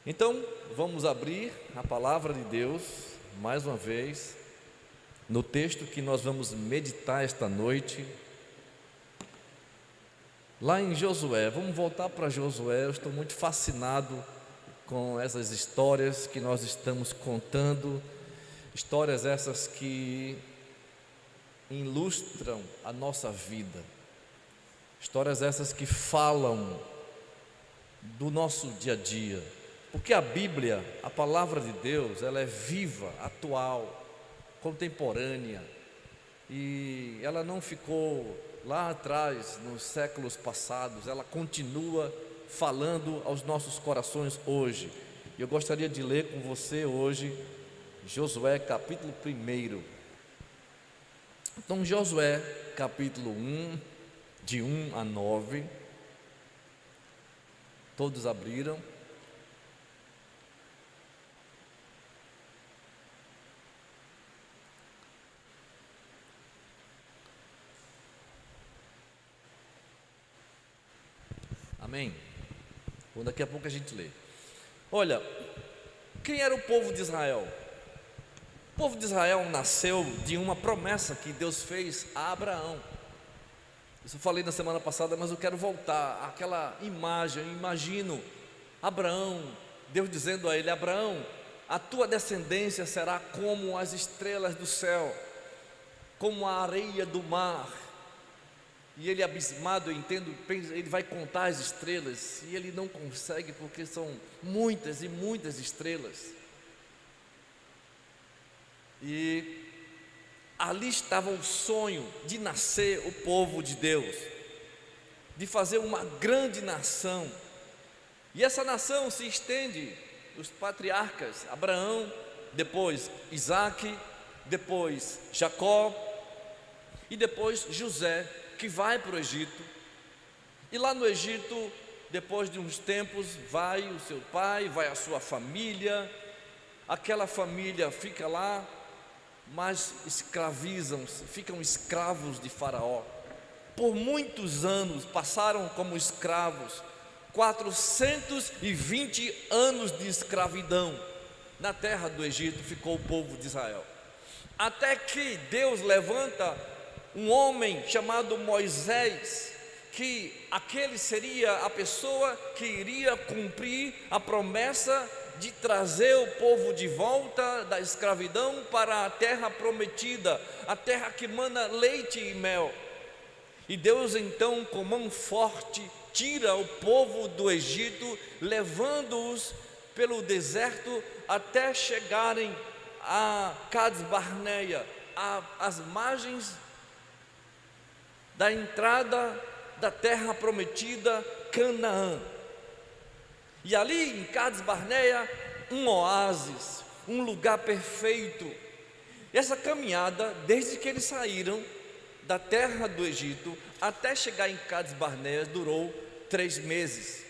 Então, vamos abrir a palavra de Deus, mais uma vez, no texto que nós vamos meditar esta noite, lá em Josué. Vamos voltar para Josué. Eu estou muito fascinado com essas histórias que nós estamos contando, histórias essas que ilustram a nossa vida, histórias essas que falam do nosso dia a dia, porque a Bíblia, a palavra de Deus, ela é viva, atual, contemporânea, e ela não ficou lá atrás, nos séculos passados, ela continua falando aos nossos corações hoje. E eu gostaria de ler com você hoje Josué capítulo 1. Então, Josué capítulo 1, de 1 a 9. Todos abriram? Amém? Bom, daqui a pouco a gente lê. Olha, quem era o povo de Israel? O povo de Israel nasceu de uma promessa que Deus fez a Abraão. Isso eu falei na semana passada, mas eu quero voltar àquela imagem. Eu imagino Abraão, Deus dizendo a ele: Abraão, a tua descendência será como as estrelas do céu, como a areia do mar. E ele, abismado, eu entendo, ele vai contar as estrelas, e ele não consegue, porque são muitas e muitas estrelas. E ali estava o sonho de nascer o povo de Deus, de fazer uma grande nação. E essa nação se estende, os patriarcas, Abraão, depois Isaque, depois Jacó, e depois José, que vai para o Egito. E lá no Egito, depois de uns tempos, vai o seu pai, vai a sua família. Aquela família fica lá, mas escravizam-se, ficam escravos de Faraó. Por muitos anos passaram como escravos, 420 anos de escravidão. Na terra do Egito ficou o povo de Israel, até que Deus levanta um homem chamado Moisés, que aquele seria a pessoa que iria cumprir a promessa de trazer o povo de volta da escravidão para a terra prometida, a terra que mana leite e mel. E Deus então, com mão forte, tira o povo do Egito, levando-os pelo deserto até chegarem a Cades Barneia, às margens da entrada da terra prometida, Canaã. E ali em Cades Barneia, um oásis, um lugar perfeito. E essa caminhada, desde que eles saíram da terra do Egito até chegar em Cades Barneia, durou 3 meses.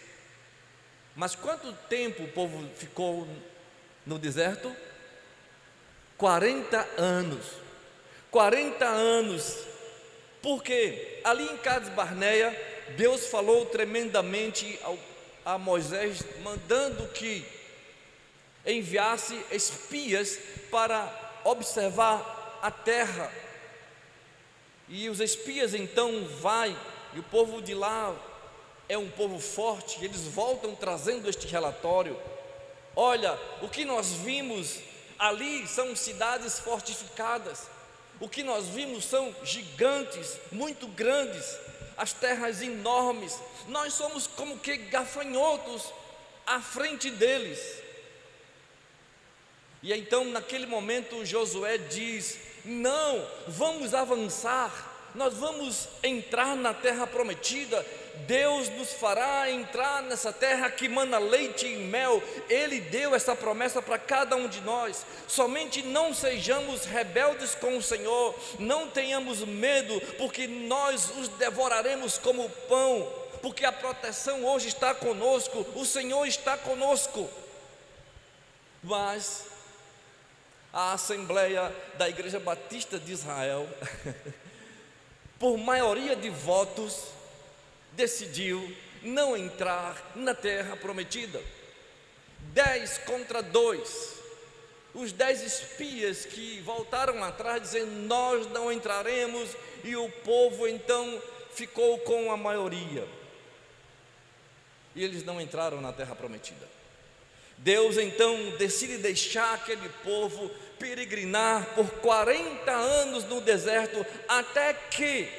Mas quanto tempo o povo ficou no deserto? 40 anos. 40 anos. Porque ali em Cades Barneia, Deus falou tremendamente a Moisés, mandando que enviasse espias para observar a terra. E os espias então vai, e o povo de lá é um povo forte, e eles voltam trazendo este relatório: olha, o que nós vimos ali são cidades fortificadas, o que nós vimos são gigantes, muito grandes, as terras enormes, nós somos como que gafanhotos à frente deles. E então naquele momento Josué diz: não, vamos avançar, nós vamos entrar na terra prometida. Deus nos fará entrar nessa terra que mana leite e mel. Ele deu essa promessa para cada um de nós. Somente não sejamos rebeldes com o Senhor, não tenhamos medo, porque nós os devoraremos como pão, porque a proteção hoje está conosco, o Senhor está conosco. Mas a Assembleia da Igreja Batista de Israel, por maioria de votos, decidiu não entrar na terra prometida. 10 contra 2. Os 10 espias que voltaram atrás dizendo: nós não entraremos, e o povo então ficou com a maioria, e eles não entraram na terra prometida. Deus então decide deixar aquele povo peregrinar por 40 anos no deserto, até que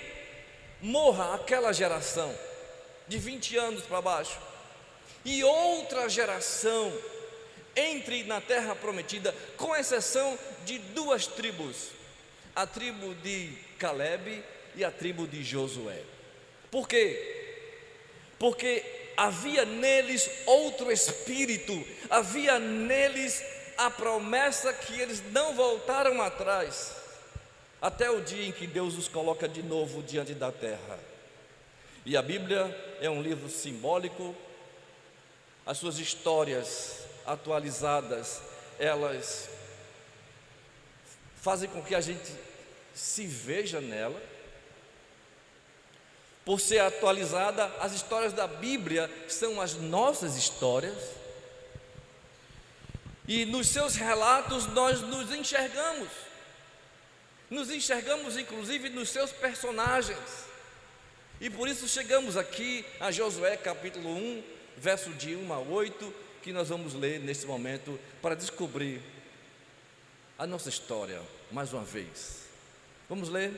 morra aquela geração de 20 anos para baixo, e outra geração entre na terra prometida, com exceção de 2 tribos, a tribo de Caleb e a tribo de Josué. Por quê? Porque havia neles outro espírito, havia neles a promessa que eles não voltaram atrás, até o dia em que Deus os coloca de novo diante da terra. E a Bíblia é um livro simbólico, as suas histórias atualizadas, elas fazem com que a gente se veja nela. Por ser atualizada, as histórias da Bíblia são as nossas histórias, e nos seus relatos nós nos enxergamos inclusive nos seus personagens, e por isso chegamos aqui a Josué capítulo 1, verso de 1 a 8, que nós vamos ler neste momento, para descobrir a nossa história mais uma vez. Vamos ler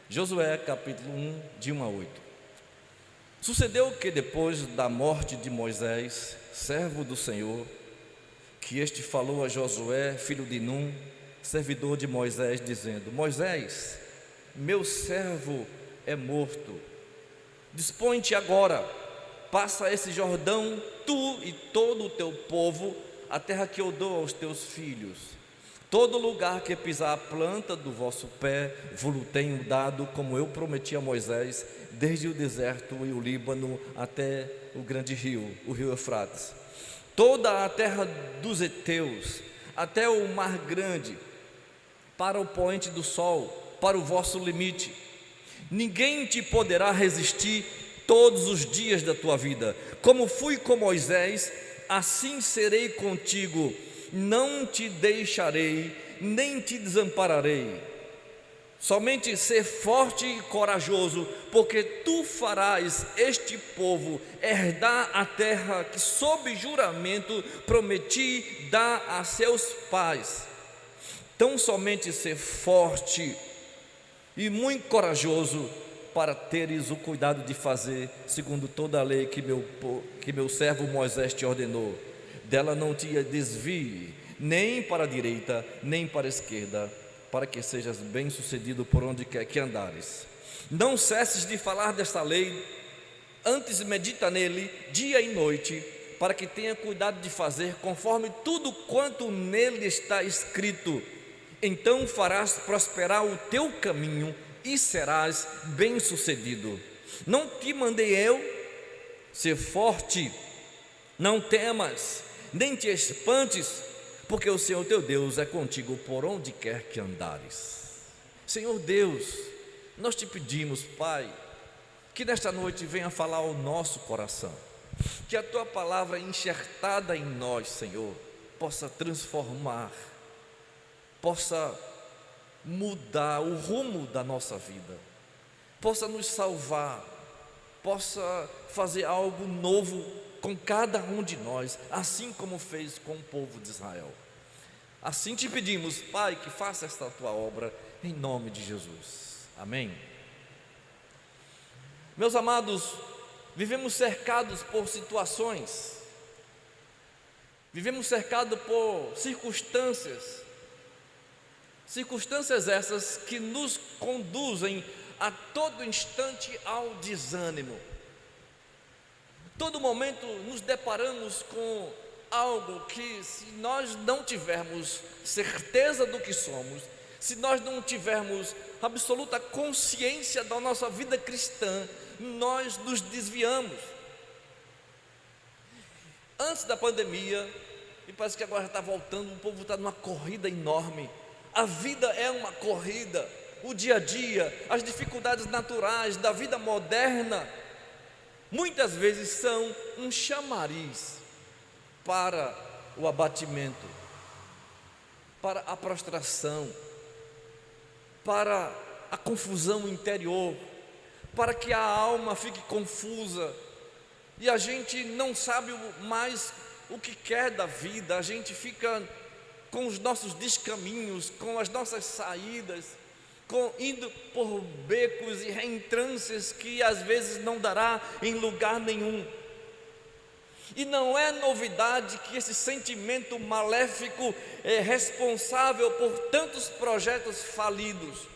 Josué capítulo 1, de 1 a 8. Sucedeu que depois da morte de Moisés, servo do Senhor, que este falou a Josué, filho de Num, servidor de Moisés, dizendo: Moisés, meu servo é morto. Dispõe-te agora, passa esse Jordão, tu e todo o teu povo, a terra que eu dou aos teus filhos. Todo lugar que pisar a planta do vosso pé, vos tenho dado, como eu prometi a Moisés, desde o deserto e o Líbano até o grande rio, o rio Eufrates. Toda a terra dos heteus, até o mar grande, para o poente do sol, para o vosso limite. Ninguém te poderá resistir todos os dias da tua vida. Como fui com Moisés, assim serei contigo. Não te deixarei, nem te desampararei. Somente ser forte e corajoso, porque tu farás este povo herdar a terra que sob juramento prometi dar a seus pais. Tão somente ser forte e muito corajoso, para teres o cuidado de fazer segundo toda a lei que meu servo Moisés te ordenou. Dela não te desvie, nem para a direita, nem para a esquerda, para que sejas bem sucedido por onde quer que andares. Não cesses de falar desta lei, antes medita nele dia e noite, para que tenha cuidado de fazer conforme tudo quanto nele está escrito. Então farás prosperar o teu caminho e serás bem sucedido. Não te mandei eu? Ser forte, não temas, nem te espantes, porque o Senhor teu Deus é contigo por onde quer que andares. Senhor Deus, nós te pedimos, Pai, que nesta noite venha falar ao nosso coração, que a tua palavra enxertada em nós, Senhor, possa transformar, possa mudar o rumo da nossa vida, possa nos salvar, possa fazer algo novo com cada um de nós, assim como fez com o povo de Israel. Assim te pedimos, Pai, que faça esta tua obra, em nome de Jesus, amém. Meus amados, vivemos cercados por situações, vivemos cercados por circunstâncias essas que nos conduzem a todo instante ao desânimo. Todo momento nos deparamos com algo que, se nós não tivermos certeza do que somos, se nós não tivermos absoluta consciência da nossa vida cristã, nós nos desviamos. Antes da pandemia, e parece que agora já está voltando, o povo está numa corrida enorme. A vida é uma corrida, o dia a dia, as dificuldades naturais da vida moderna, muitas vezes são um chamariz para o abatimento, para a prostração, para a confusão interior, para que a alma fique confusa e a gente não sabe mais o que quer da vida, a gente fica com os nossos descaminhos, com as nossas saídas, indo por becos e reentrâncias que às vezes não dará em lugar nenhum. E não é novidade que esse sentimento maléfico é responsável por tantos projetos falidos,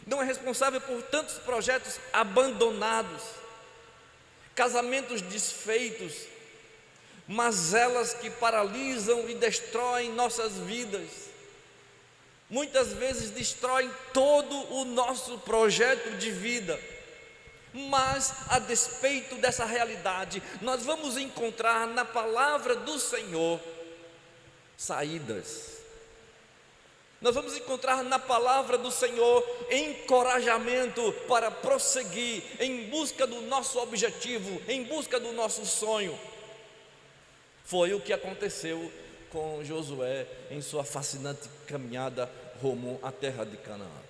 não é responsável por tantos projetos abandonados, casamentos desfeitos, mazelas que paralisam e destroem nossas vidas, muitas vezes destroem todo o nosso projeto de vida. Mas, a despeito dessa realidade, nós vamos encontrar na palavra do Senhor saídas. Nós vamos encontrar na palavra do Senhor encorajamento para prosseguir em busca do nosso objetivo, em busca do nosso sonho. Foi o que aconteceu com Josué em sua fascinante caminhada rumo à terra de Canaã.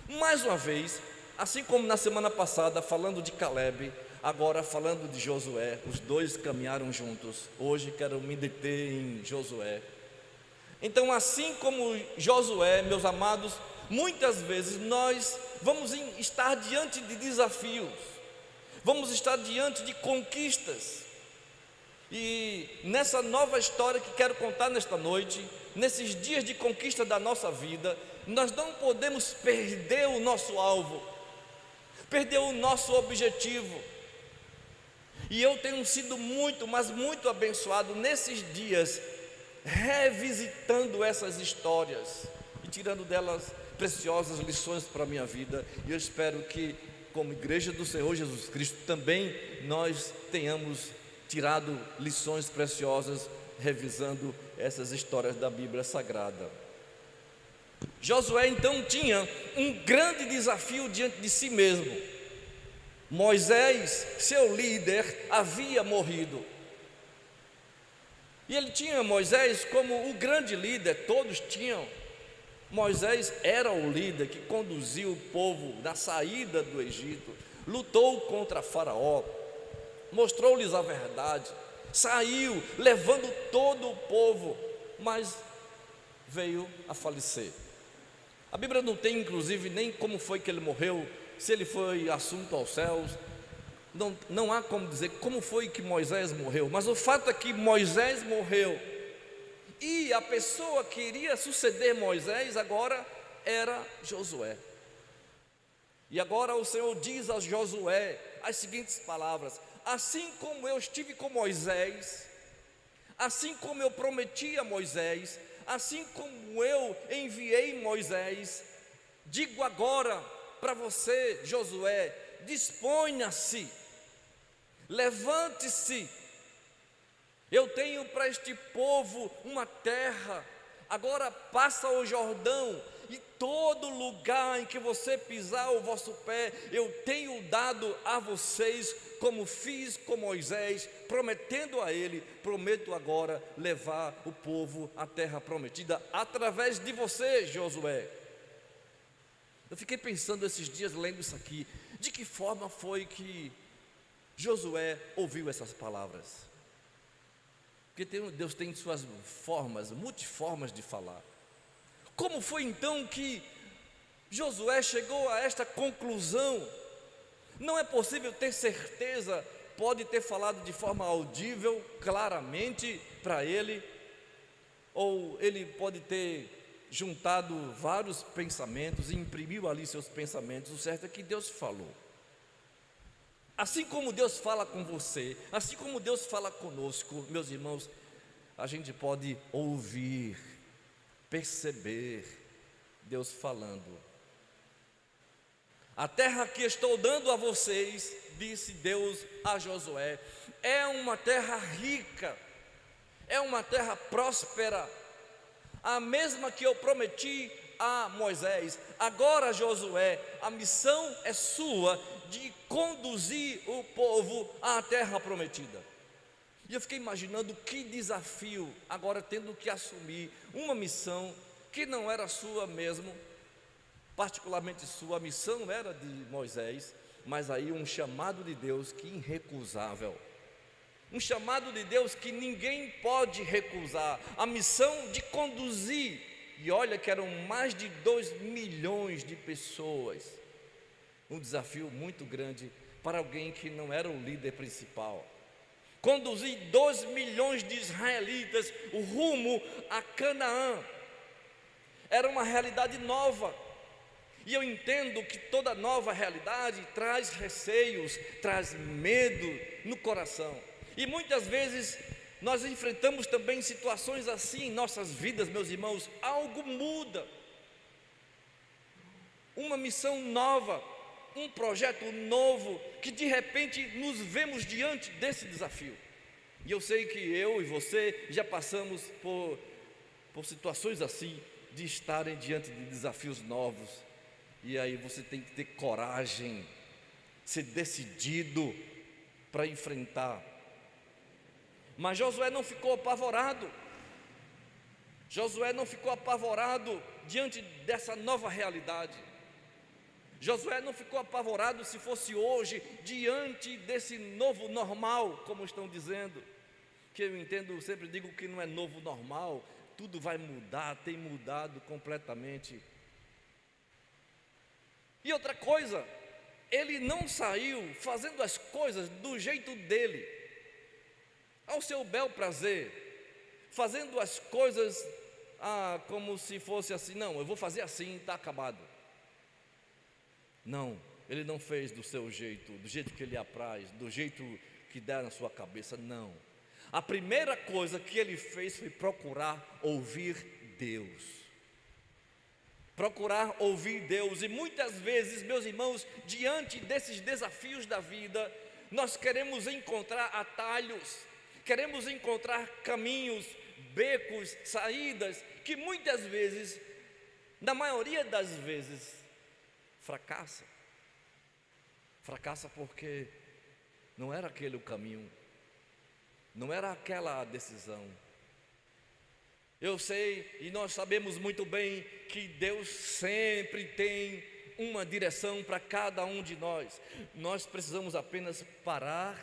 Mais uma vez, assim como na semana passada, falando de Caleb, agora falando de Josué, os dois caminharam juntos. Hoje quero me deter em Josué. Então, assim como Josué, meus amados, muitas vezes nós vamos estar diante de desafios, vamos estar diante de conquistas. E nessa nova história que quero contar nesta noite, nesses dias de conquista da nossa vida, nós não podemos perder o nosso alvo, perder o nosso objetivo. E eu tenho sido muito, mas muito abençoado nesses dias, revisitando essas histórias e tirando delas preciosas lições para a minha vida. E eu espero que, como igreja do Senhor Jesus Cristo, também nós tenhamos tirado lições preciosas revisando essas histórias da Bíblia Sagrada. Josué então tinha um grande desafio diante de si mesmo. Moisés, seu líder, havia morrido. E ele tinha Moisés como o grande líder, todos tinham. Moisés era o líder que conduziu o povo na saída do Egito, lutou contra Faraó, mostrou-lhes a verdade, saiu levando todo o povo, mas veio a falecer. A Bíblia não tem inclusive nem como foi que ele morreu, se ele foi assunto aos céus, não há como dizer como foi que Moisés morreu, mas o fato é que Moisés morreu, e a pessoa que iria suceder Moisés agora era Josué. E agora o Senhor diz a Josué as seguintes palavras: assim como eu estive com Moisés, assim como eu prometi a Moisés, assim como eu enviei Moisés, digo agora para você, Josué, disponha-se, levante-se. Eu tenho para este povo uma terra, agora passa o Jordão, e todo lugar em que você pisar o vosso pé, eu tenho dado a vocês, como fiz com Moisés, prometendo a ele, prometo agora levar o povo à terra prometida, através de você, Josué. Eu fiquei pensando esses dias, lendo isso aqui, de que forma foi que Josué ouviu essas palavras? Porque Deus tem suas formas, multiformas de falar. Como foi então que Josué chegou a esta conclusão? Não é possível ter certeza, pode ter falado de forma audível, claramente para ele, ou ele pode ter juntado vários pensamentos e imprimiu ali seus pensamentos. O certo é que Deus falou. Assim como Deus fala com você, assim como Deus fala conosco, meus irmãos, a gente pode ouvir, perceber Deus falando. A terra que estou dando a vocês, disse Deus a Josué, é uma terra rica, é uma terra próspera, a mesma que eu prometi a Moisés. Agora, Josué, a missão é sua de conduzir o povo à terra prometida. E eu fiquei imaginando que desafio, agora tendo que assumir uma missão que não era sua mesmo, particularmente sua, a missão era de Moisés, mas aí um chamado de Deus que irrecusável. Um chamado de Deus que ninguém pode recusar, a missão de conduzir, e olha que eram mais de 2 milhões de pessoas, um desafio muito grande para alguém que não era o líder principal. Conduzir 2 milhões de israelitas o rumo a Canaã, era uma realidade nova, e eu entendo que toda nova realidade traz receios, traz medo no coração. E muitas vezes nós enfrentamos também situações assim em nossas vidas, meus irmãos. Algo muda, uma missão nova, um projeto novo, que de repente nos vemos diante desse desafio. E eu sei que eu e você já passamos por situações assim, de estarem diante de desafios novos, e aí você tem que ter coragem, ser decidido para enfrentar. Mas Josué não ficou apavorado. Josué não ficou apavorado diante dessa nova realidade. Josué não ficou apavorado se fosse hoje, diante desse novo normal, como estão dizendo. Que eu entendo, eu sempre digo que não é novo normal, tudo vai mudar, tem mudado completamente. E outra coisa, ele não saiu fazendo as coisas do jeito dele, ao seu bel prazer, fazendo as coisas como se fosse assim, não, eu vou fazer assim, está acabado. Não, ele não fez do seu jeito, do jeito que ele apraz, do jeito que dá na sua cabeça, não. A primeira coisa que ele fez foi procurar ouvir Deus. Procurar ouvir Deus. E muitas vezes, meus irmãos, diante desses desafios da vida, nós queremos encontrar atalhos, queremos encontrar caminhos, becos, saídas, que muitas vezes, na maioria das vezes, fracassa. Fracassa porque não era aquele o caminho, não era aquela a decisão. Eu sei e nós sabemos muito bem que Deus sempre tem uma direção para cada um de nós. Nós precisamos apenas parar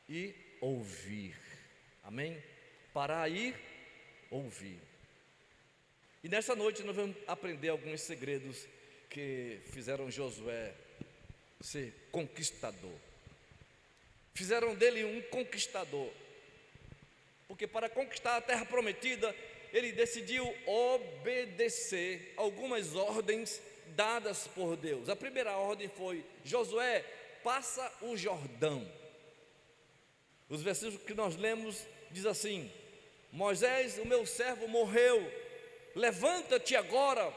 e ouvir. Amém? Parar e ouvir. E nessa noite nós vamos aprender alguns segredos que fizeram Josué ser conquistador. Fizeram dele um conquistador. Porque para conquistar a terra prometida, ele decidiu obedecer algumas ordens dadas por Deus. A primeira ordem foi: Josué, passa o Jordão. Os versículos que nós lemos diz assim: Moisés, o meu servo, morreu. Levanta-te agora,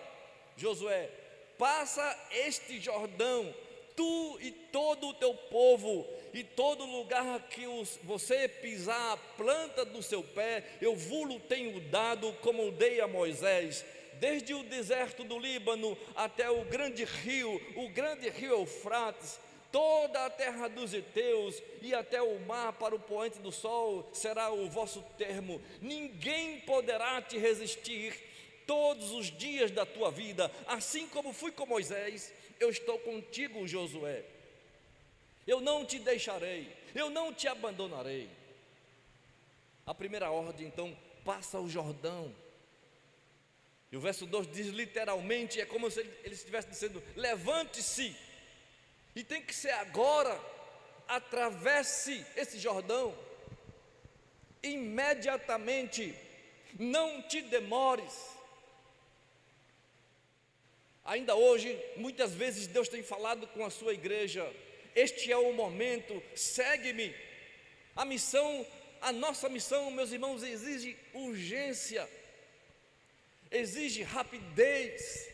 Josué, passa este Jordão, tu e todo o teu povo, e todo lugar que você pisar a planta do seu pé, eu vos tenho dado, como dei a Moisés, desde o deserto do Líbano até o grande rio Eufrates, toda a terra dos heteus e até o mar para o poente do sol será o vosso termo. Ninguém poderá te resistir todos os dias da tua vida. Assim como fui com Moisés, eu estou contigo, Josué. Eu não te deixarei, eu não te abandonarei. A primeira ordem, então, passa o Jordão. E o verso 2 diz literalmente, é como se ele estivesse dizendo: levante-se, e tem que ser agora, atravesse esse Jordão, imediatamente, não te demores. Ainda hoje, muitas vezes Deus tem falado com a sua igreja: este é o momento, segue-me. A nossa missão, meus irmãos, exige urgência, exige rapidez,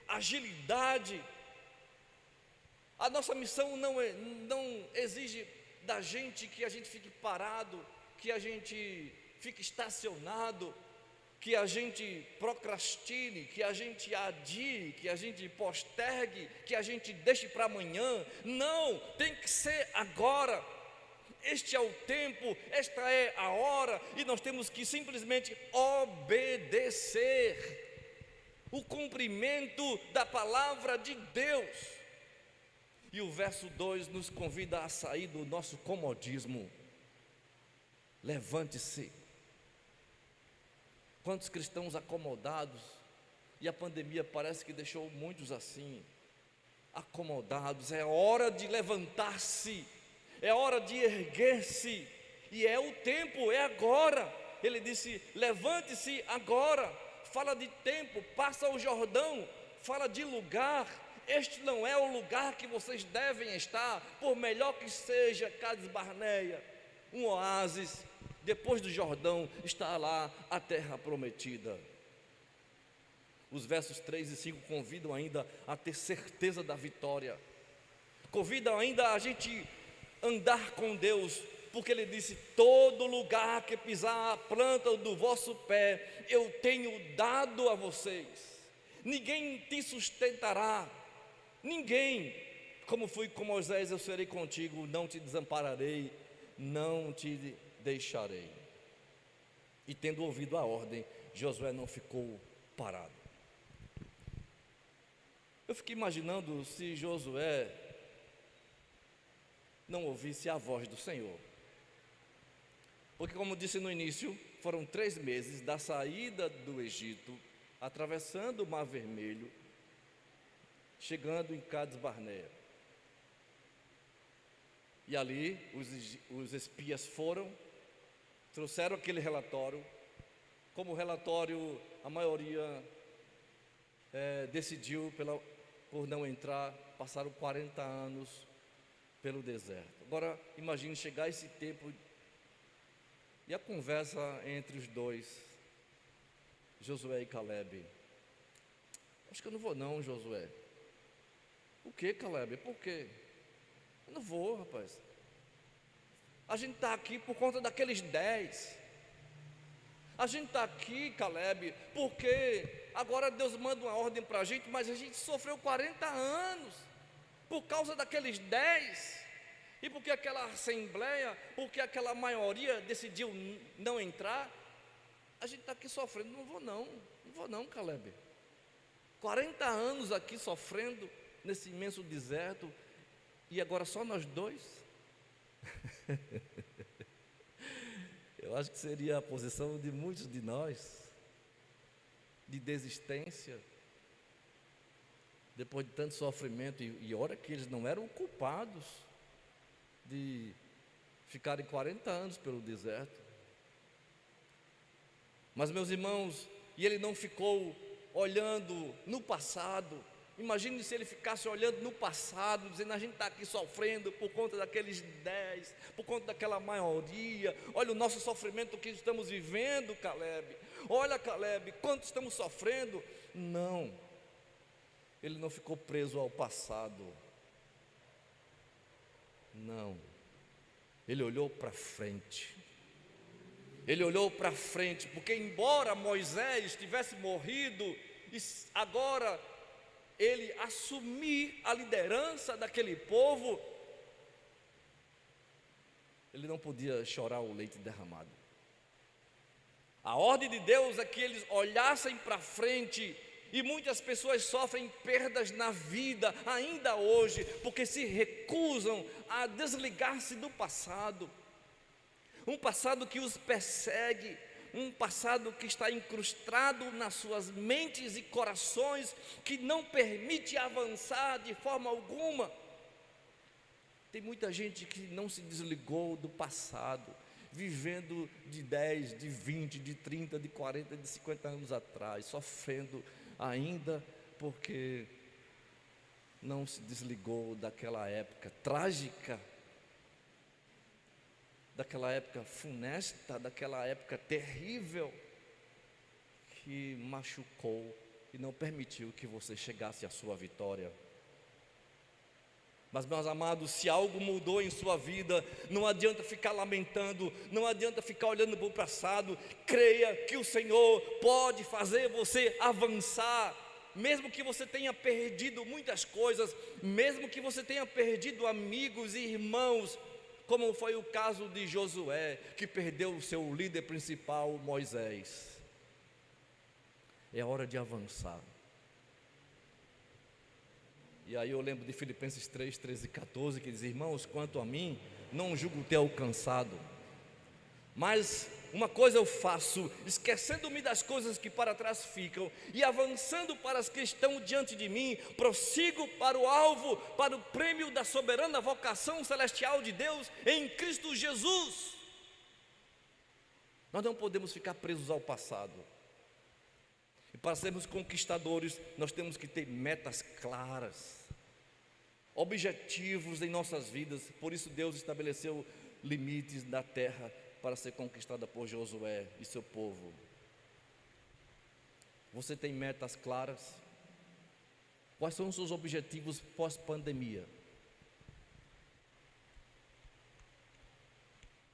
agilidade. A nossa missão não exige da gente que a gente fique parado, que a gente fique estacionado, que a gente procrastine, que a gente adie, que a gente postergue, que a gente deixe para amanhã. Não, tem que ser agora. este é o tempo, esta é a hora, e nós temos que simplesmente obedecer o cumprimento da palavra de Deus. E o verso 2 nos convida a sair do nosso comodismo. Levante-se. Quantos cristãos acomodados, e a pandemia parece que deixou muitos assim, acomodados. É hora de levantar-se, é hora de erguer-se, e é o tempo, é agora. Ele disse: levante-se agora. Fala de tempo, passa o Jordão, fala de lugar. Este não é o lugar que vocês devem estar, por melhor que seja Cades Barneia, um oásis. Depois do Jordão está lá a terra prometida. Os versos 3 e 5 convidam ainda a ter certeza da vitória, convidam ainda a gente andar com Deus, porque Ele disse: todo lugar que pisar a planta do vosso pé, eu tenho dado a vocês. Ninguém te sustentará, ninguém. Como fui com Moisés, eu serei contigo, não te desampararei, não te deixarei. E tendo ouvido a ordem, Josué não ficou parado. Eu fiquei imaginando se Josué não ouvisse a voz do Senhor. Porque, como disse no início, foram 3 meses da saída do Egito, atravessando o Mar Vermelho, chegando em Cades Barneia. E ali os espias foram, trouxeram aquele relatório. Como relatório, a maioria decidiu por não entrar. Passaram 40 anos pelo deserto. Agora imagine chegar esse tempo e a conversa entre os dois, Josué e Caleb. Acho que eu não vou não, Josué. O que, Caleb? Por quê? Eu não vou, rapaz. A gente está aqui por conta daqueles 10. A gente está aqui, Caleb, porque agora Deus manda uma ordem para a gente, mas a gente sofreu 40 anos por causa daqueles 10. E porque aquela assembleia, porque aquela maioria decidiu não entrar, a gente está aqui sofrendo. Não vou não, Caleb. 40 anos aqui sofrendo nesse imenso deserto, e agora só nós dois? Eu acho que seria a posição de muitos de nós, de desistência, depois de tanto sofrimento. E olha que eles não eram culpados de ficarem 40 anos pelo deserto. Mas, meus irmãos, e ele não ficou olhando no passado. Imagine se ele ficasse olhando no passado, dizendo: a gente está aqui sofrendo por conta daqueles 10, por conta daquela maioria. Olha o nosso sofrimento que estamos vivendo, Caleb. Olha, Caleb, quanto estamos sofrendo. Não, ele não ficou preso ao passado. Não, ele olhou para frente. Ele olhou para frente, porque embora Moisés tivesse morrido, agora ele assumir a liderança daquele povo, ele não podia chorar o leite derramado. A ordem de Deus é que eles olhassem para frente. E muitas pessoas sofrem perdas na vida ainda hoje, porque se recusam a desligar-se do passado. Um passado que os persegue, um passado que está incrustado nas suas mentes e corações, que não permite avançar de forma alguma. Tem muita gente que não se desligou do passado, vivendo de 10, de 20, de 30, de 40, de 50 anos atrás, sofrendo ainda porque não se desligou daquela época trágica, daquela época funesta, daquela época terrível, que machucou e não permitiu que você chegasse à sua vitória. Mas, meus amados, se algo mudou em sua vida, não adianta ficar lamentando, não adianta ficar olhando para o passado. Creia que o Senhor pode fazer você avançar, mesmo que você tenha perdido muitas coisas, mesmo que você tenha perdido amigos e irmãos. como foi o caso de Josué, que perdeu o seu líder principal, Moisés. É hora de avançar. E aí eu lembro de Filipenses 3, 13 e 14, que diz: irmãos, quanto a mim, não julgo ter alcançado, mas uma coisa eu faço, esquecendo-me das coisas que para trás ficam e avançando para as que estão diante de mim, prossigo para o alvo, para o prêmio da soberana vocação celestial de Deus em Cristo Jesus. Nós não podemos ficar presos ao passado. E para sermos conquistadores, nós temos que ter metas claras, objetivos em nossas vidas. Por isso Deus estabeleceu limites da terra para ser conquistada por Josué e seu povo. Você tem metas claras? Quais são os seus objetivos pós-pandemia?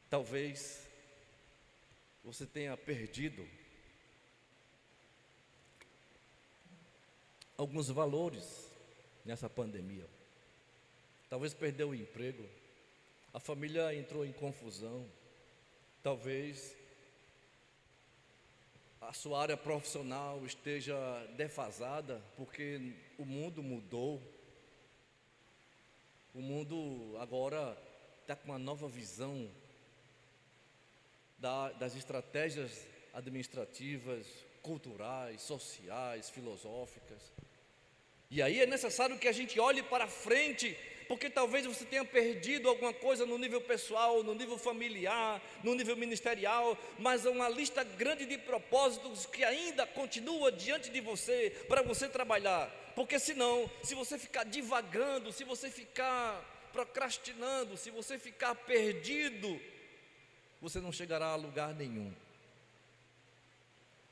Talvez você tenha perdido alguns valores nessa pandemia. Talvez perdeu o emprego, a família entrou em confusão. Talvez a sua área profissional esteja defasada, porque o mundo mudou. O mundo agora está com uma nova visão das estratégias administrativas, culturais, sociais, filosóficas. E aí é necessário que a gente olhe para frente, porque talvez você tenha perdido alguma coisa no nível pessoal, no nível familiar, no nível ministerial, mas há uma lista grande de propósitos que ainda continua diante de você, para você trabalhar. Porque senão, se você ficar divagando, se você ficar procrastinando, se você ficar perdido, você não chegará a lugar nenhum.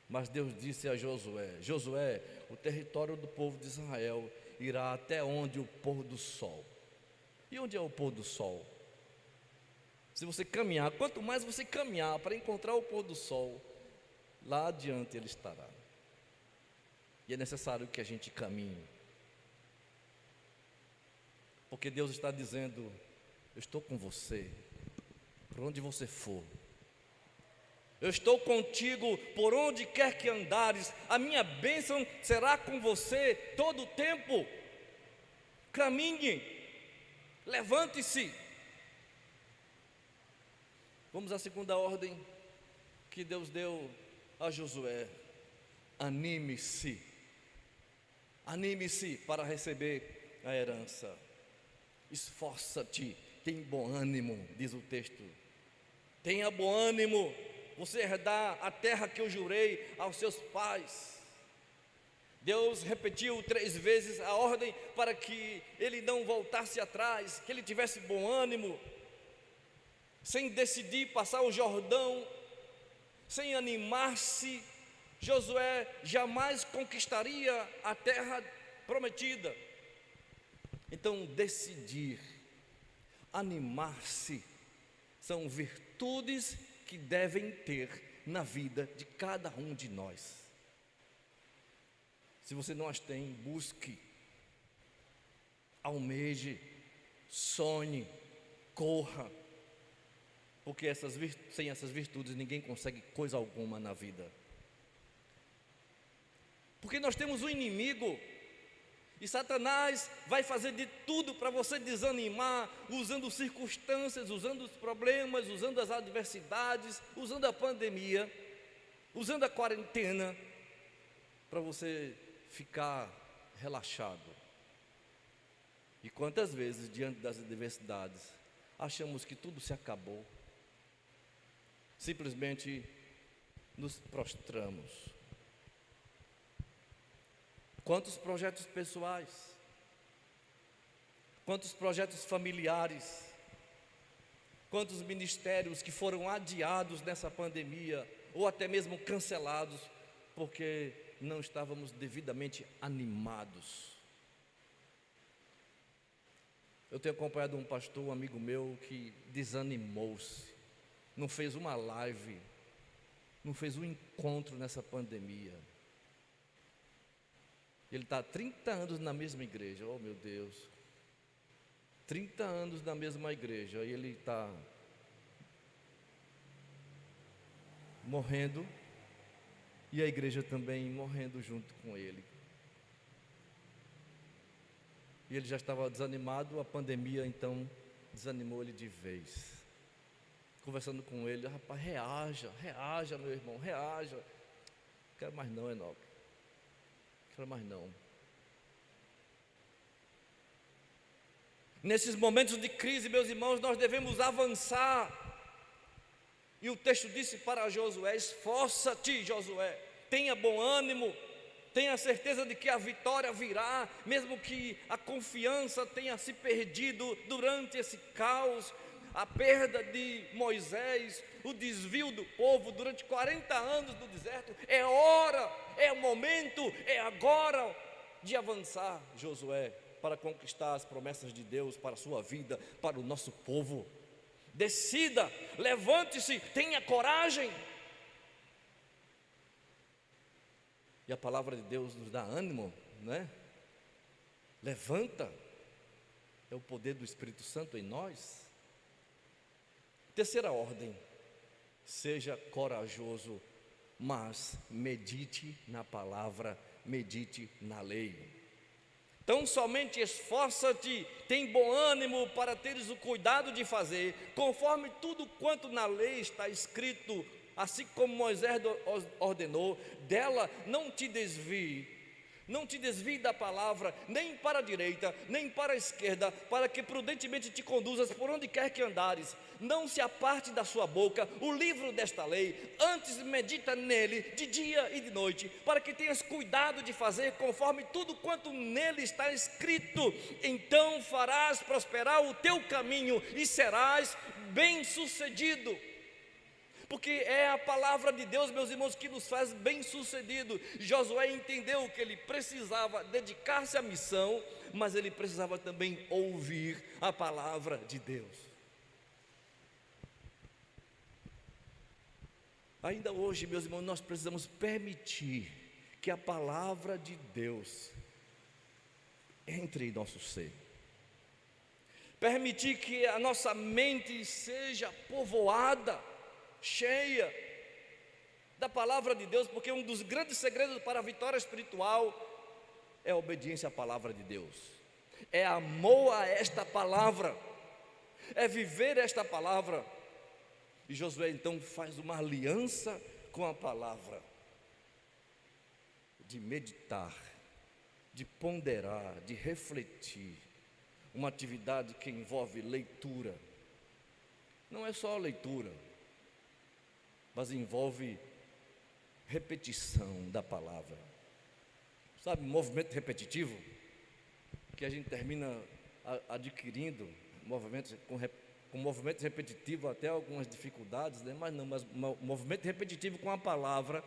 Mas Deus disse a Josué: Josué, o território do povo de Israel irá até onde o pôr do sol. E onde é o pôr do sol? Se você caminhar, quanto mais você caminhar para encontrar o pôr do sol, lá adiante ele estará. E é necessário que a gente caminhe, porque Deus está dizendo: eu estou com você, por onde você for. Eu estou contigo por onde quer que andares, a minha bênção será com você todo o tempo. Caminhe, levante-se. Vamos à segunda ordem que Deus deu a Josué: anime-se. Anime-se para receber a herança. Esforça-te, tem bom ânimo, diz o texto. Tenha bom ânimo, você herdar a terra que eu jurei aos seus pais. Deus repetiu 3 vezes a ordem para que ele não voltasse atrás, que ele tivesse bom ânimo. Sem decidir passar o Jordão, sem animar-se, Josué jamais conquistaria a terra prometida. Então, decidir, animar-se, são virtudes que devem ter na vida de cada um de nós. Se você não as tem, busque, almeje, sonhe, corra, porque sem essas virtudes ninguém consegue coisa alguma na vida. Porque nós temos um inimigo, e Satanás vai fazer de tudo para você desanimar, usando circunstâncias, usando os problemas, usando as adversidades, usando a pandemia, usando a quarentena, para você ficar relaxado. E quantas vezes, diante das adversidades, achamos que tudo se acabou, simplesmente nos prostramos. Quantos projetos pessoais, quantos projetos familiares, quantos ministérios que foram adiados nessa pandemia, ou até mesmo cancelados, porque não estávamos devidamente animados. Eu tenho acompanhado um pastor, um amigo meu, que desanimou-se, não fez uma live, não fez um encontro nessa pandemia. Ele está há 30 anos na mesma igreja. Oh meu Deus, 30 anos na mesma igreja, e ele está morrendo, e a igreja também morrendo junto com ele. E ele já estava desanimado, a pandemia então desanimou ele de vez. Conversando com ele, rapaz, reaja meu irmão, reaja. Não quero mais não, Enoque, não quero mais não. Nesses momentos de crise, meus irmãos, nós devemos avançar. E o texto disse para Josué: esforça-te, Josué, tenha bom ânimo, tenha certeza de que a vitória virá, mesmo que a confiança tenha se perdido durante esse caos, a perda de Moisés, o desvio do povo durante 40 anos no deserto. É hora, é o momento, é agora de avançar, Josué, para conquistar as promessas de Deus para a sua vida, para o nosso povo. Decida, levante-se, tenha coragem. E a palavra de Deus nos dá ânimo, né? Levanta, é o poder do Espírito Santo em nós. Terceira ordem: seja corajoso, mas medite na palavra, medite na lei. Então somente esforça-te, tem bom ânimo para teres o cuidado de fazer, conforme tudo quanto na lei está escrito, assim como Moisés ordenou. Dela não te desvie da palavra, nem para a direita, nem para a esquerda, para que prudentemente te conduzas por onde quer que andares. Não se aparte da sua boca o livro desta lei, antes medita nele de dia e de noite, para que tenhas cuidado de fazer conforme tudo quanto nele está escrito. Então farás prosperar o teu caminho e serás bem-sucedido. Porque é a palavra de Deus, meus irmãos, que nos faz bem-sucedido. Josué entendeu que ele precisava dedicar-se à missão, mas ele precisava também ouvir a palavra de Deus. Ainda hoje, meus irmãos, nós precisamos permitir que a palavra de Deus entre em nosso ser. Permitir que a nossa mente seja povoada, cheia da palavra de Deus, porque um dos grandes segredos para a vitória espiritual é a obediência à palavra de Deus, é amor a esta palavra, é viver esta palavra. E Josué então faz uma aliança com a palavra, de meditar, de ponderar, de refletir, uma atividade que envolve leitura. Não é só leitura, mas envolve repetição da palavra. Sabe, movimento repetitivo, que a gente termina adquirindo, com movimento repetitivo até algumas dificuldades, né? Mas movimento repetitivo com a palavra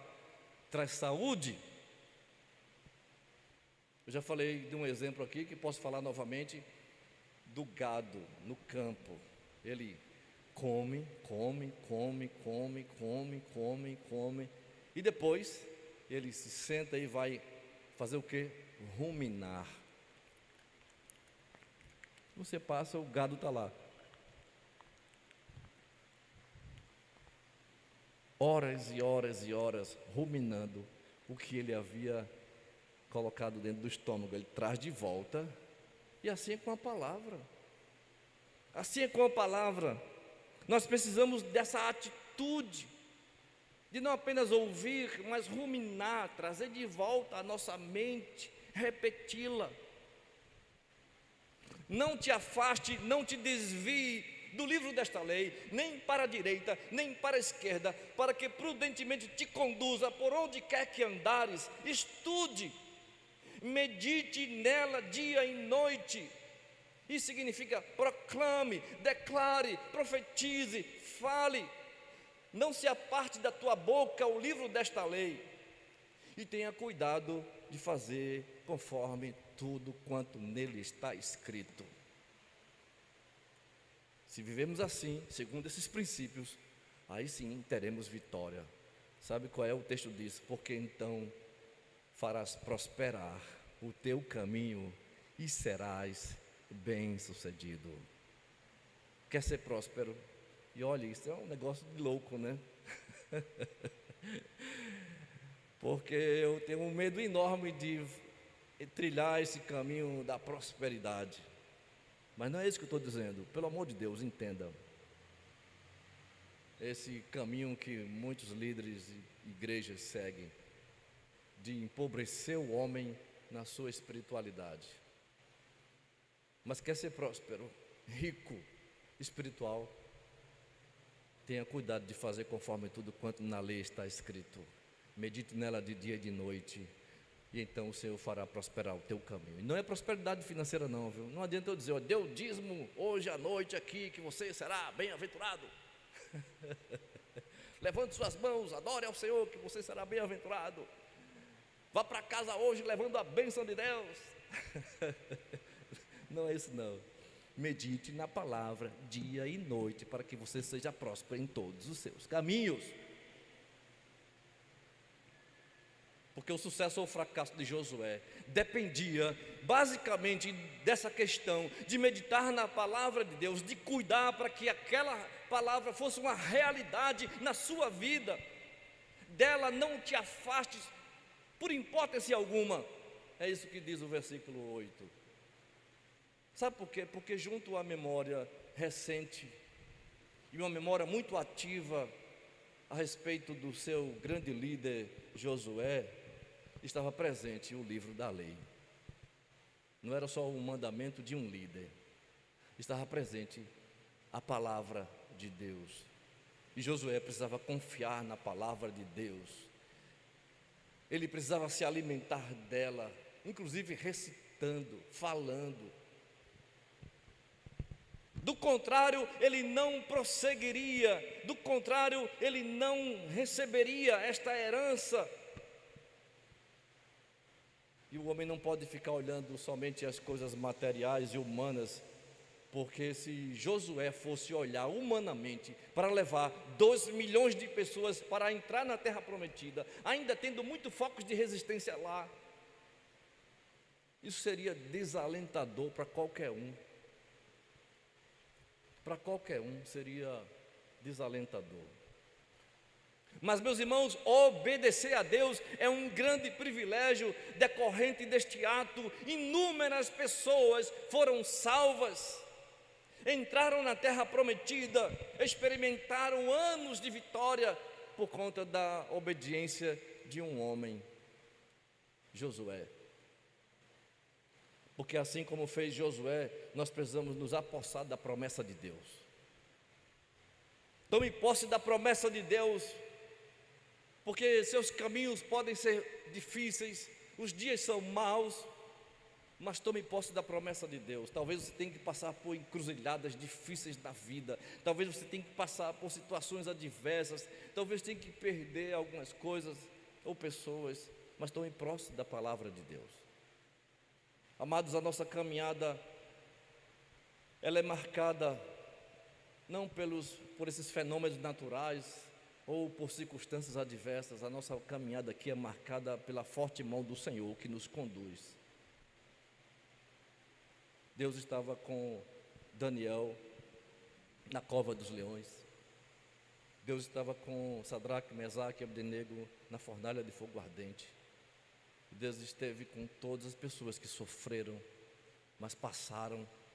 traz saúde. Eu já falei de um exemplo aqui, que posso falar novamente, do gado no campo. Ele come, e depois ele se senta e vai fazer o quê? Ruminar. Você passa, o gado está lá, horas e horas e horas ruminando o que ele havia colocado dentro do estômago. Ele traz de volta. E assim é com a palavra. Assim é com a palavra. Nós precisamos dessa atitude, de não apenas ouvir, mas ruminar, trazer de volta a nossa mente, repeti-la. Não te afaste, não te desvie do livro desta lei, nem para a direita, nem para a esquerda, para que prudentemente te conduza por onde quer que andares. Estude, medite nela dia e noite. Isso significa proclame, declare, profetize, fale. Não se aparte da tua boca o livro desta lei. E tenha cuidado de fazer conforme tudo quanto nele está escrito. Se vivemos assim, segundo esses princípios, aí sim teremos vitória. Sabe qual é o texto disso? Porque então farás prosperar o teu caminho e serás bem-sucedido. Quer ser próspero? E olha, isso é um negócio de louco, né? Porque eu tenho um medo enorme de trilhar esse caminho da prosperidade. Mas não é isso que eu estou dizendo. Pelo amor de Deus, entenda. Esse caminho que muitos líderes e igrejas seguem, de empobrecer o homem na sua espiritualidade. Mas quer ser próspero, rico, espiritual, tenha cuidado de fazer conforme tudo quanto na lei está escrito. Medite nela de dia e de noite, e então o Senhor fará prosperar o teu caminho. E não é prosperidade financeira não, viu? Não adianta eu dizer, ó, dê o dízimo hoje à noite aqui, que você será bem-aventurado. Levante suas mãos, adore ao Senhor, que você será bem-aventurado. Vá para casa hoje levando a bênção de Deus. Não é isso não. Medite na palavra dia e noite, para que você seja próspero em todos os seus caminhos. Porque o sucesso ou o fracasso de Josué dependia basicamente dessa questão de meditar na palavra de Deus, de cuidar para que aquela palavra fosse uma realidade na sua vida. Dela não te afastes por hipótese alguma. É isso que diz o versículo 8. Sabe por quê? Porque junto à memória recente e uma memória muito ativa a respeito do seu grande líder Josué, estava presente o livro da lei. Não era só um mandamento de um líder, estava presente a palavra de Deus. E Josué precisava confiar na palavra de Deus. Ele precisava se alimentar dela, inclusive recitando, falando. Do contrário, ele não prosseguiria, do contrário, ele não receberia esta herança. E o homem não pode ficar olhando somente as coisas materiais e humanas, porque se Josué fosse olhar humanamente para levar 2 milhões de pessoas para entrar na terra prometida, ainda tendo muito focos de resistência lá, isso seria desalentador para qualquer um. Para qualquer um seria desalentador. Mas, meus irmãos, obedecer a Deus é um grande privilégio decorrente deste ato. Inúmeras pessoas foram salvas, entraram na terra prometida, experimentaram anos de vitória por conta da obediência de um homem, Josué. Porque assim como fez Josué, nós precisamos nos apossar da promessa de Deus. Tome posse da promessa de Deus, porque seus caminhos podem ser difíceis, os dias são maus, mas tome posse da promessa de Deus. Talvez você tenha que passar por encruzilhadas difíceis da vida, talvez você tenha que passar por situações adversas, talvez tenha que perder algumas coisas ou pessoas, mas tome posse da palavra de Deus. Amados, a nossa caminhada, ela é marcada não por esses fenômenos naturais ou por circunstâncias adversas. A nossa caminhada aqui é marcada pela forte mão do Senhor que nos conduz. Deus estava com Daniel na cova dos leões. Deus estava com Sadraque, Mesaque e Abdenego na fornalha de fogo ardente. Deus esteve com todas as pessoas que sofreram, mas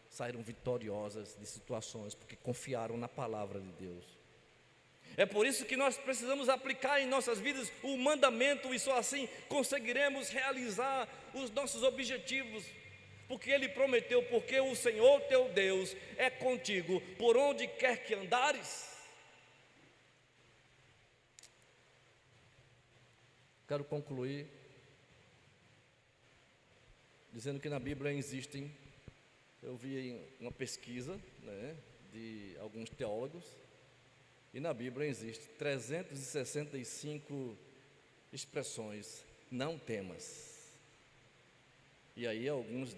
saíram vitoriosas de situações, porque confiaram na palavra de Deus. É por isso que nós precisamos aplicar em nossas vidas o mandamento, e só assim conseguiremos realizar os nossos objetivos, porque Ele prometeu, porque o Senhor teu Deus é contigo, por onde quer que andares. Quero concluir dizendo que na Bíblia existem, eu vi uma pesquisa, de alguns teólogos, e na Bíblia existe 365 expressões, não temas. E aí alguns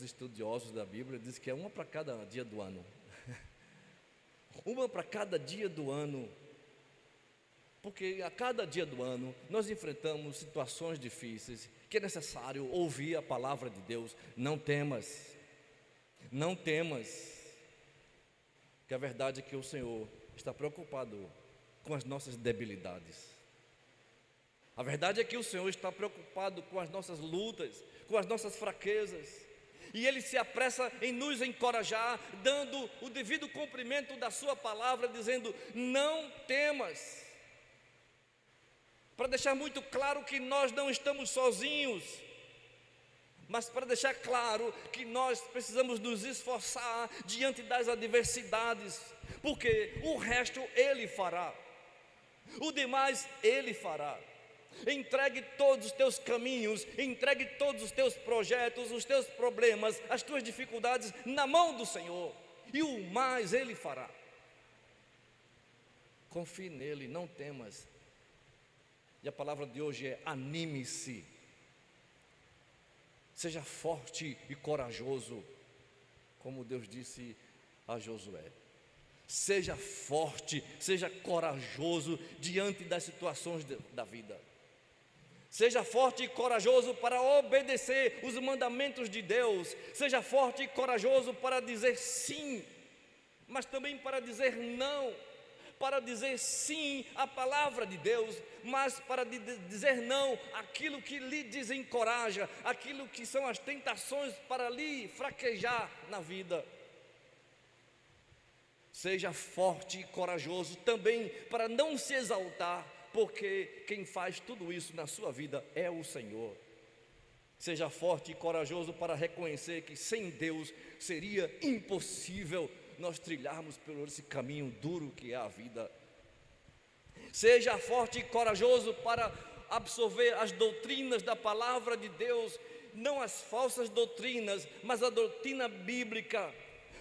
estudiosos da Bíblia dizem que é uma para cada dia do ano. Uma para cada dia do ano. Porque a cada dia do ano nós enfrentamos situações difíceis, que é necessário ouvir a palavra de Deus. Não temas. Não temas, que a verdade é que o Senhor está preocupado com as nossas debilidades. A verdade é que o Senhor está preocupado com as nossas lutas, com as nossas fraquezas, e Ele se apressa em nos encorajar, dando o devido cumprimento da Sua palavra, dizendo: não temas, para deixar muito claro que nós não estamos sozinhos, mas para deixar claro que nós precisamos nos esforçar diante das adversidades, porque o resto Ele fará, o demais Ele fará. Entregue todos os teus caminhos, entregue todos os teus projetos, os teus problemas, as tuas dificuldades na mão do Senhor, e o mais Ele fará. Confie nele, não temas. E a palavra de hoje é: anime-se, seja forte e corajoso, como Deus disse a Josué. Seja forte, seja corajoso diante das situações da vida. Seja forte e corajoso para obedecer os mandamentos de Deus. Seja forte e corajoso para dizer sim, mas também para dizer não. Para dizer sim à palavra de Deus, mas para dizer não àquilo que lhe desencoraja, aquilo que são as tentações para lhe fraquejar na vida. Seja forte e corajoso também para não se exaltar, porque quem faz tudo isso na sua vida é o Senhor. Seja forte e corajoso para reconhecer que sem Deus seria impossível nós trilharmos por esse caminho duro que é a vida. Seja forte e corajoso para absorver as doutrinas da palavra de Deus, não as falsas doutrinas, mas a doutrina bíblica,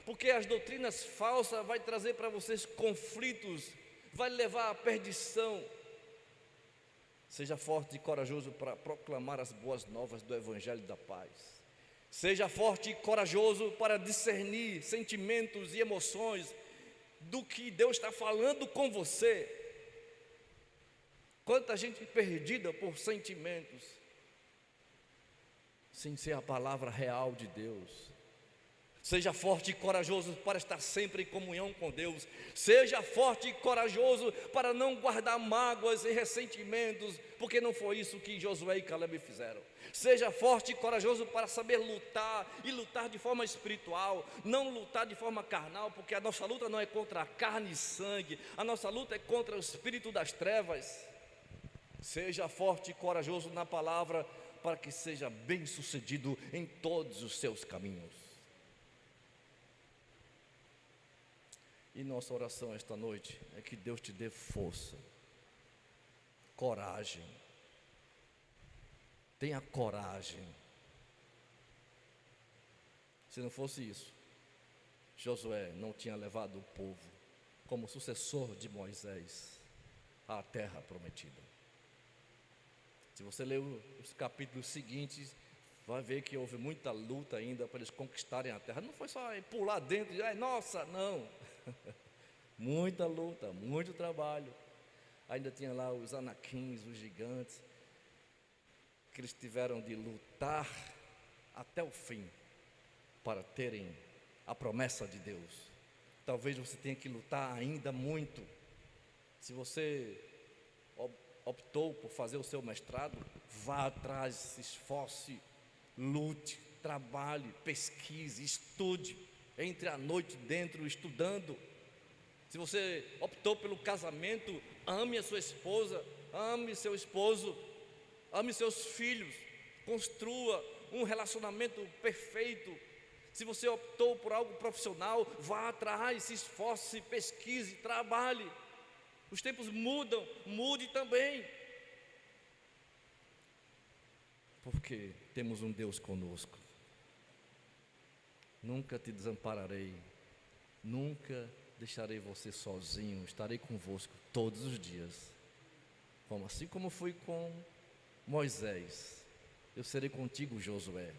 porque as doutrinas falsas vai trazer para vocês conflitos, vai levar à perdição. Seja forte e corajoso para proclamar as boas novas do Evangelho da paz. Seja forte e corajoso para discernir sentimentos e emoções do que Deus está falando com você. Quanta gente perdida por sentimentos, sem ser a palavra real de Deus. Seja forte e corajoso para estar sempre em comunhão com Deus. Seja forte e corajoso para não guardar mágoas e ressentimentos, porque não foi isso que Josué e Caleb fizeram. Seja forte e corajoso para saber lutar, e lutar de forma espiritual, não lutar de forma carnal, porque a nossa luta não é contra a carne e sangue, a nossa luta é contra o espírito das trevas. Seja forte e corajoso na palavra, para que seja bem sucedido em todos os seus caminhos. E nossa oração esta noite é que Deus te dê força, coragem. Tenha coragem. Se não fosse isso, Josué não tinha levado o povo como sucessor de Moisés à terra prometida. Se você ler os capítulos seguintes, vai ver que houve muita luta ainda para eles conquistarem a terra. Não foi só pular dentro e nossa, não. Muita luta, muito trabalho. Ainda tinha lá os anaquins, os gigantes, que eles tiveram de lutar até o fim para terem a promessa de Deus. Talvez você tenha que lutar ainda muito. Se você optou por fazer o seu mestrado, vá atrás, se esforce, lute, trabalhe, pesquise, estude, entre a noite dentro estudando. Se você optou pelo casamento, ame a sua esposa, ame seu esposo, ame seus filhos, construa um relacionamento perfeito. Se você optou por algo profissional, vá atrás, se esforce, pesquise, trabalhe. Os tempos mudam, mude também, porque temos um Deus conosco. Nunca te desampararei, nunca deixarei você sozinho, estarei convosco todos os dias. Assim como fui com Moisés, eu serei contigo, Josué.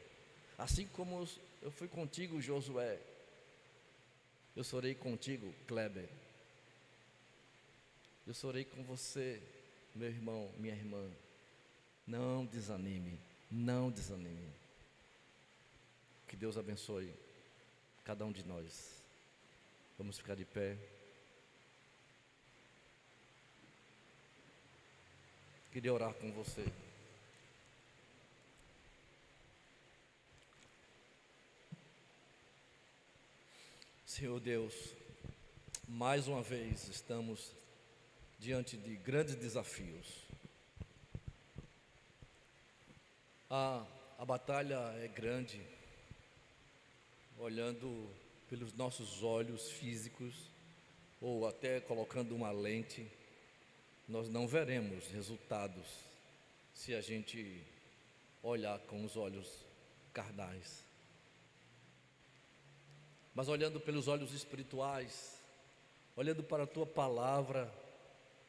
Assim como eu fui contigo, Josué, eu serei contigo, Kleber. Eu serei com você, meu irmão, minha irmã. Não desanime, não desanime. Que Deus abençoe cada um de nós. Vamos ficar de pé. Queria orar com você. Senhor Deus, mais uma vez estamos diante de grandes desafios. A batalha é grande, olhando pelos nossos olhos físicos, ou até colocando uma lente, nós não veremos resultados se a gente olhar com os olhos carnais. Mas olhando pelos olhos espirituais, olhando para a tua palavra,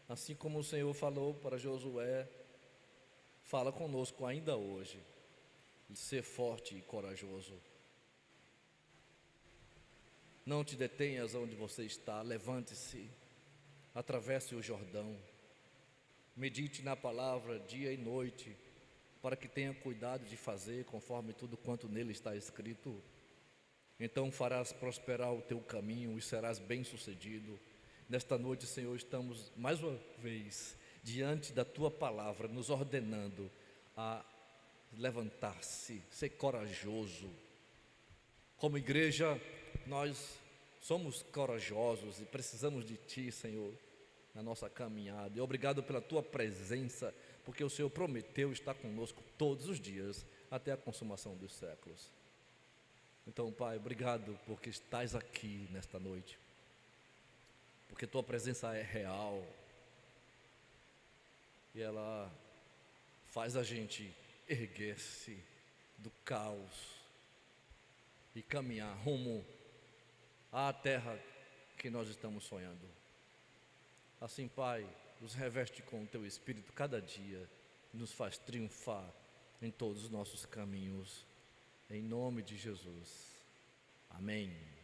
assim como o Senhor falou para Josué, fala conosco ainda hoje, de ser forte e corajoso. Não te detenhas onde você está, levante-se, atravesse o Jordão, medite na palavra dia e noite, para que tenha cuidado de fazer conforme tudo quanto nele está escrito. Então farás prosperar o teu caminho e serás bem-sucedido. Nesta noite, Senhor, estamos mais uma vez diante da tua palavra, nos ordenando a levantar-se, ser corajoso. Como igreja, nós somos corajosos e precisamos de ti, Senhor, na nossa caminhada. E obrigado pela tua presença, porque o Senhor prometeu estar conosco todos os dias, até a consumação dos séculos. Então, Pai, obrigado porque estás aqui nesta noite, porque tua presença é real e ela faz a gente erguer-se do caos e caminhar rumo à terra que nós estamos sonhando. Assim, Pai, nos reveste com o teu Espírito cada dia, nos faz triunfar em todos os nossos caminhos. Em nome de Jesus. Amém.